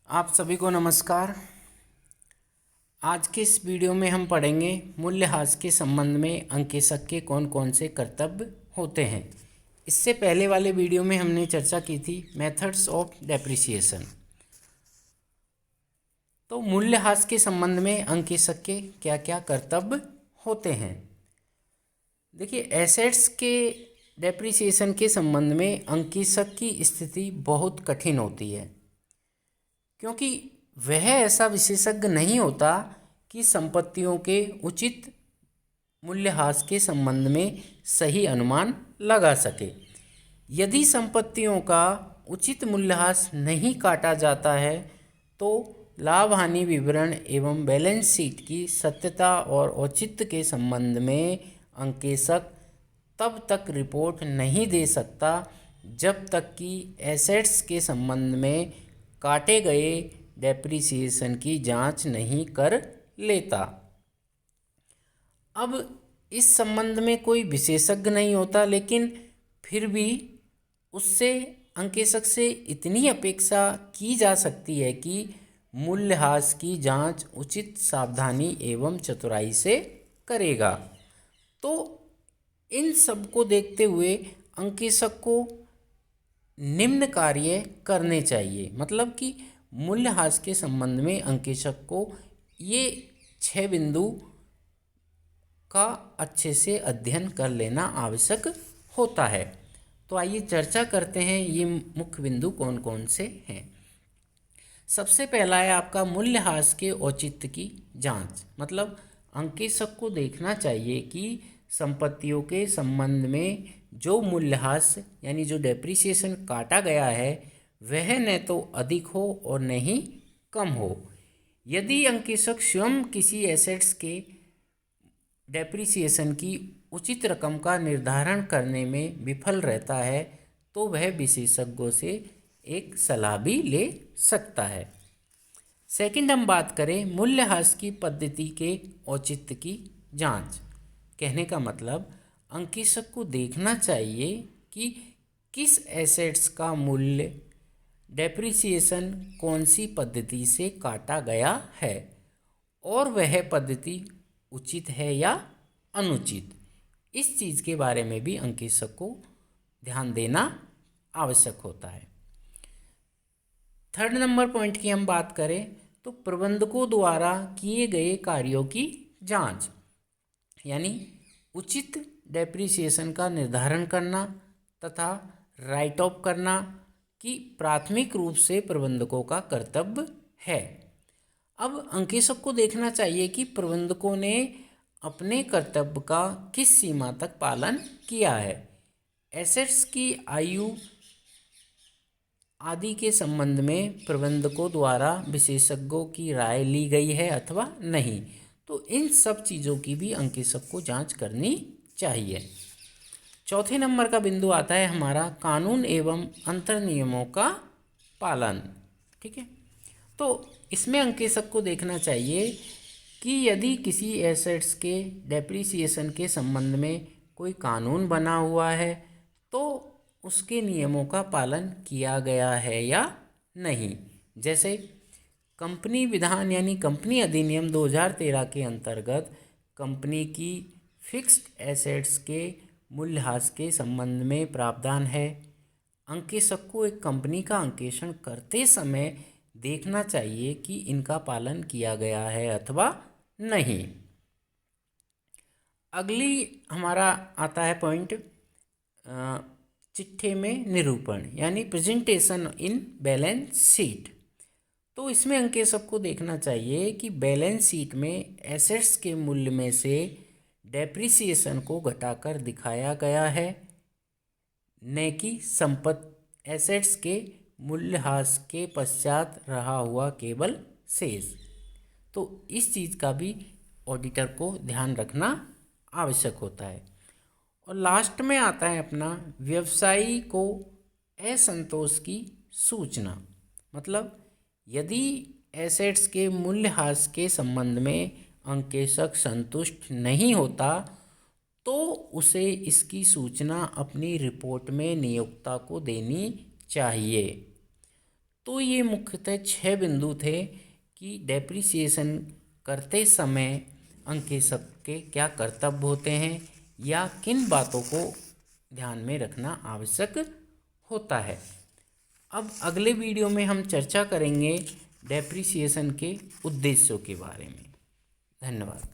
आप सभी को नमस्कार। आज के इस वीडियो में हम पढ़ेंगे मूल्यह्रास के संबंध में अंकेशक के कौन कौन से कर्तव्य होते हैं। इससे पहले वाले वीडियो में हमने चर्चा की थी मेथड्स ऑफ डेप्रिसिएशन। तो मूल्यह्रास के संबंध में अंकेशक के क्या क्या कर्तव्य होते हैं। देखिए, एसेट्स के डेप्रिसिएशन के संबंध में अंकेशक की स्थिति बहुत कठिन होती है, क्योंकि वह ऐसा विशेषज्ञ नहीं होता कि संपत्तियों के उचित मूल्यह्रास के संबंध में सही अनुमान लगा सके। यदि संपत्तियों का उचित मूल्यह्रास नहीं काटा जाता है तो लाभ हानि विवरण एवं बैलेंस शीट की सत्यता और औचित्य के संबंध में अंकेशक तब तक रिपोर्ट नहीं दे सकता जब तक कि एसेट्स के संबंध में काटे गए डेप्रिसिएशन की जांच नहीं कर लेता। अब इस संबंध में कोई विशेषज्ञ नहीं होता, लेकिन फिर भी उससे अंकेशक से इतनी अपेक्षा की जा सकती है कि मूल्यह्रास की जांच उचित सावधानी एवं चतुराई से करेगा। तो इन सब को देखते हुए अंकेशक को निम्न कार्य करने चाहिए। मतलब कि मूल्यह्रास के संबंध में अंकेशक को ये 6 बिंदु का अच्छे से अध्ययन कर लेना आवश्यक होता है। तो आइए चर्चा करते हैं ये मुख्य बिंदु कौन कौन से हैं। सबसे पहला है आपका मूल्यह्रास के औचित्य की जांच। मतलब अंकेशक को देखना चाहिए कि संपत्तियों के संबंध में जो मूल्यह्रास यानी जो डेप्रिसिएशन काटा गया है वह न तो अधिक हो और न ही कम हो। यदि अंकेशक स्वयं किसी एसेट्स के डेप्रिसिएशन की उचित रकम का निर्धारण करने में विफल रहता है तो वह विशेषज्ञों से एक सलाह भी ले सकता है। सेकंड, हम बात करें मूल्यह्रास की पद्धति के औचित्य की जांच। कहने का मतलब अंकेशक को देखना चाहिए कि किस एसेट्स का मूल्य डेप्रिसिएशन कौन सी पद्धति से काटा गया है और वह पद्धति उचित है या अनुचित। इस चीज़ के बारे में भी अंकेशक को ध्यान देना आवश्यक होता है। थर्ड नंबर पॉइंट की हम बात करें तो प्रबंधकों द्वारा किए गए कार्यों की जांच, यानी उचित डेप्रिसिएशन का निर्धारण करना तथा राइट ऑफ करना कि प्राथमिक रूप से प्रबंधकों का कर्तव्य है। अब अंकेशक को देखना चाहिए कि प्रबंधकों ने अपने कर्तव्य का किस सीमा तक पालन किया है। एसेट्स की आयु आदि के संबंध में प्रबंधकों द्वारा विशेषज्ञों की राय ली गई है अथवा नहीं। तो इन सब चीज़ों की भी अंकेशक को जांच करनी चाहिए। चौथे नंबर का बिंदु आता है हमारा कानून एवं अंतर नियमों का पालन। ठीक है, तो इसमें अंकेशक को देखना चाहिए कि यदि किसी एसेट्स के डेप्रिसिएशन के संबंध में कोई कानून बना हुआ है तो उसके नियमों का पालन किया गया है या नहीं। जैसे कंपनी विधान यानी कंपनी अधिनियम 2013 के अंतर्गत कंपनी की फिक्स्ड एसेट्स के मूल्यह्रास के संबंध में प्रावधान है। अंकेशक को एक कंपनी का अंकेक्षण करते समय देखना चाहिए कि इनका पालन किया गया है अथवा नहीं। अगली हमारा आता है पॉइंट चिट्ठे में निरूपण यानी प्रेजेंटेशन इन बैलेंस शीट। तो इसमें अंकेशक को देखना चाहिए कि बैलेंस शीट में एसेट्स के मूल्य में से डेप्रिसिएशन को घटाकर दिखाया गया है, न कि संपत्ति एसेट्स के मूल्यह्रास के पश्चात रहा हुआ केवल शेष। तो इस चीज़ का भी ऑडिटर को ध्यान रखना आवश्यक होता है। और लास्ट में आता है अपना व्यवसायी को असंतोष की सूचना। मतलब यदि एसेट्स के मूल्यह्रास के संबंध में अंकेशक संतुष्ट नहीं होता तो उसे इसकी सूचना अपनी रिपोर्ट में नियोक्ता को देनी चाहिए। तो ये मुख्यतः 6 बिंदु थे कि डेप्रिसिएशन करते समय अंकेशक के क्या कर्तव्य होते हैं या किन बातों को ध्यान में रखना आवश्यक होता है। अब अगले वीडियो में हम चर्चा करेंगे डेप्रिसिएशन के उद्देश्यों के बारे में। धन्यवाद।